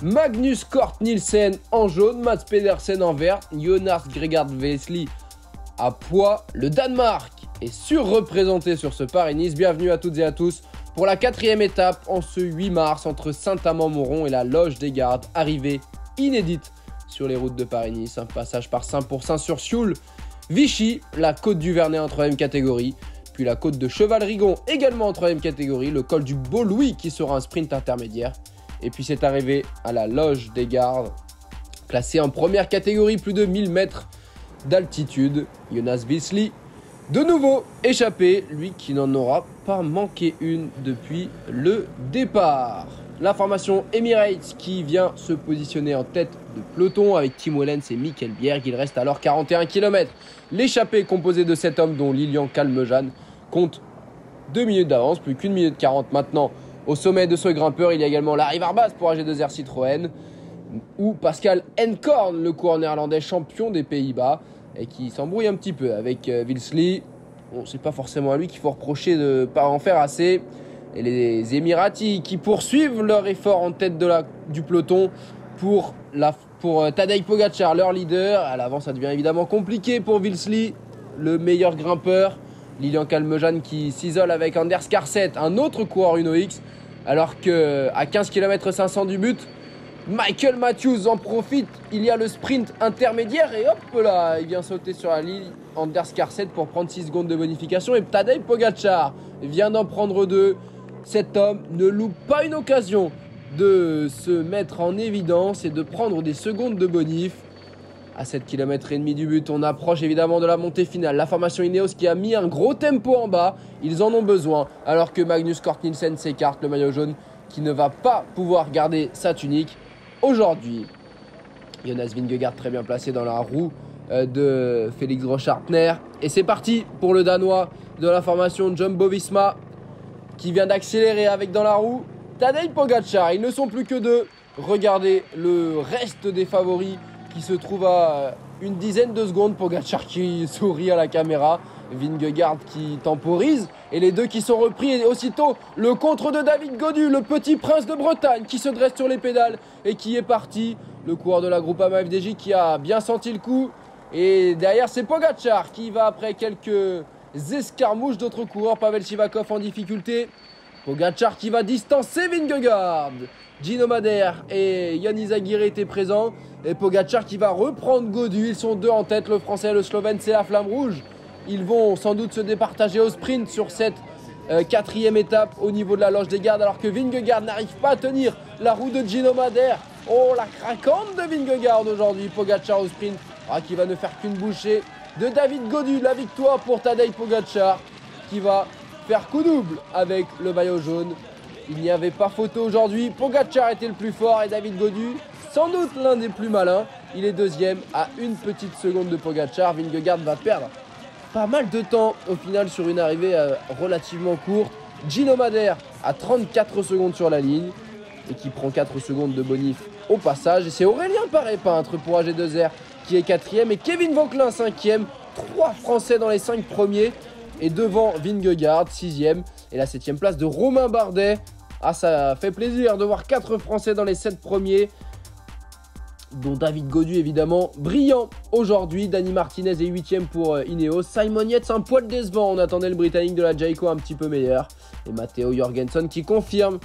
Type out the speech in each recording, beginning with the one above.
Magnus Cort Nielsen en jaune, Mads Pedersen en vert, Jonas Gregard Vesely à poids. Le Danemark est surreprésenté sur ce Paris-Nice. Bienvenue à toutes et à tous pour la 4e étape en ce 8 mars entre Saint-Amand-Montrond et la Loge des Gardes. Arrivée inédite sur les routes de Paris-Nice. Un passage par Saint-Pourçain sur Sioule, Vichy, la côte du Vernet en 3e catégorie. Puis la côte de Cheval-Rigon également en 3e catégorie. Le col du Beau-Louis qui sera un sprint intermédiaire. Et puis c'est arrivé à la Loge des Gardes, classé en première catégorie, plus de 1000 mètres d'altitude. Jonas Vesely, de nouveau échappé, lui qui n'en aura pas manqué une depuis le départ. La formation Emirates qui vient se positionner en tête de peloton avec Tim Wellens et Mikkel Bjerg. Il reste alors 41 km. L'échappée composée de 7 hommes dont Lilian Kalmejane compte 2 minutes d'avance, plus qu'1 minute 40 maintenant. Au sommet de ce grimpeur, il y a également Larry Warbasse pour AG2R Citroën ou Pascal Enkorn, le coureur néerlandais champion des Pays-Bas et qui s'embrouille un petit peu avec Vesely. Bon, c'est pas forcément à lui qu'il faut reprocher de ne pas en faire assez. Et les Émiratis qui poursuivent leur effort en tête du peloton pour Tadej Pogačar, leur leader. À l'avant, ça devient évidemment compliqué pour Vesely, le meilleur grimpeur. Lilian Kalmejane qui s'isole avec Anders Karset, un autre coureur Uno X, alors qu'à 15 km 500 du but, Michael Matthews en profite. Il y a le sprint intermédiaire et hop là, il vient sauter sur la ligne. Anders Karset pour prendre 6 secondes de bonification et Tadej Pogačar vient d'en prendre 2. Cet homme ne loupe pas une occasion de se mettre en évidence et de prendre des secondes de bonif. À 7 km et demi du but, on approche évidemment de la montée finale. La formation Ineos qui a mis un gros tempo en bas, ils en ont besoin. Alors que Magnus Cort Nielsen s'écarte, le maillot jaune qui ne va pas pouvoir garder sa tunique aujourd'hui. Jonas Vingegaard très bien placé dans la roue de Félix Rochardner. Et c'est parti pour le Danois de la formation Jumbo-Visma qui vient d'accélérer avec dans la roue Tadej Pogačar. Ils ne sont plus que 2. Regardez le reste des favoris qui se trouve à une dizaine de secondes. Pogačar qui sourit à la caméra, Vingegaard qui temporise et les deux qui sont repris. Et aussitôt le contre de David Gaudu, le petit prince de Bretagne qui se dresse sur les pédales et qui est parti. Le coureur de la Groupama FDJ qui a bien senti le coup. Et derrière c'est Pogačar qui va après quelques escarmouches d'autres coureurs. Pavel Sivakov en difficulté. Pogačar qui va distancer Vingegaard. Gino Madère et Yannis Aguirre étaient présents. Et Pogačar qui va reprendre Gaudu. Ils sont 2 en tête, le français et le slovène, c'est la flamme rouge. Ils vont sans doute se départager au sprint sur cette 4e étape au niveau de la Loge des Gardes. Alors que Vingegaard n'arrive pas à tenir la roue de Gino Madère. Oh, la craquante de Vingegaard aujourd'hui. Pogačar au sprint qui va ne faire qu'une bouchée de David Gaudu. La victoire pour Tadej Pogačar qui va faire coup double avec le maillot jaune. Il n'y avait pas photo aujourd'hui. Pogačar était le plus fort et David Gaudu, sans doute l'un des plus malins. Il est 2e à une petite seconde de Pogačar. Vingegaard va perdre pas mal de temps au final sur une arrivée relativement courte. Gino Madère à 34 secondes sur la ligne et qui prend 4 secondes de bonif au passage. Et c'est Aurélien Paré-Peintre pour AG2R qui est 4e et Kevin Vauquelin 5e. 3 Français dans les 5 premiers. Et devant Vingegaard, 6e. Et la 7e place de Romain Bardet. Ah, ça fait plaisir de voir 4 Français dans les 7 premiers. Dont David Gaudu, évidemment, brillant aujourd'hui. Dani Martinez est 8e pour Ineos. Simon Yates, un poil décevant. On attendait le Britannique de la Jayco un petit peu meilleur. Et Matteo Jorgensen qui confirme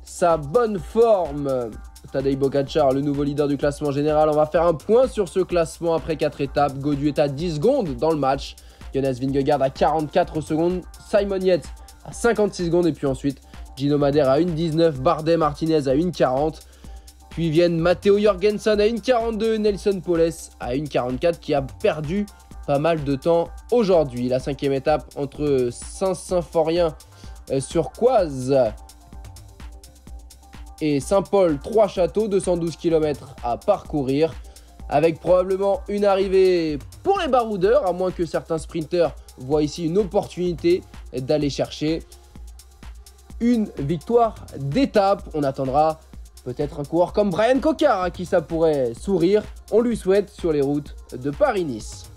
sa bonne forme. Tadej Pogačar, le nouveau leader du classement général. On va faire un point sur ce classement après 4 étapes. Gaudu est à 10 secondes dans le match. Jonas Vingegaard à 44 secondes, Simon Yates à 56 secondes et puis ensuite Gino Madère à 1,19, Bardet Martinez à 1,40. Puis viennent Matteo Jorgensen à 1,42, Nelson Poles à 1,44 qui a perdu pas mal de temps aujourd'hui. La 5e étape entre Saint-Symphorien-sur-Coise et Saint-Paul, 3 châteaux, 212 km à parcourir. Avec probablement une arrivée pour les baroudeurs, à moins que certains sprinteurs voient ici une opportunité d'aller chercher une victoire d'étape. On attendra peut-être un coureur comme Brian Cocard à qui ça pourrait sourire. On lui souhaite sur les routes de Paris-Nice.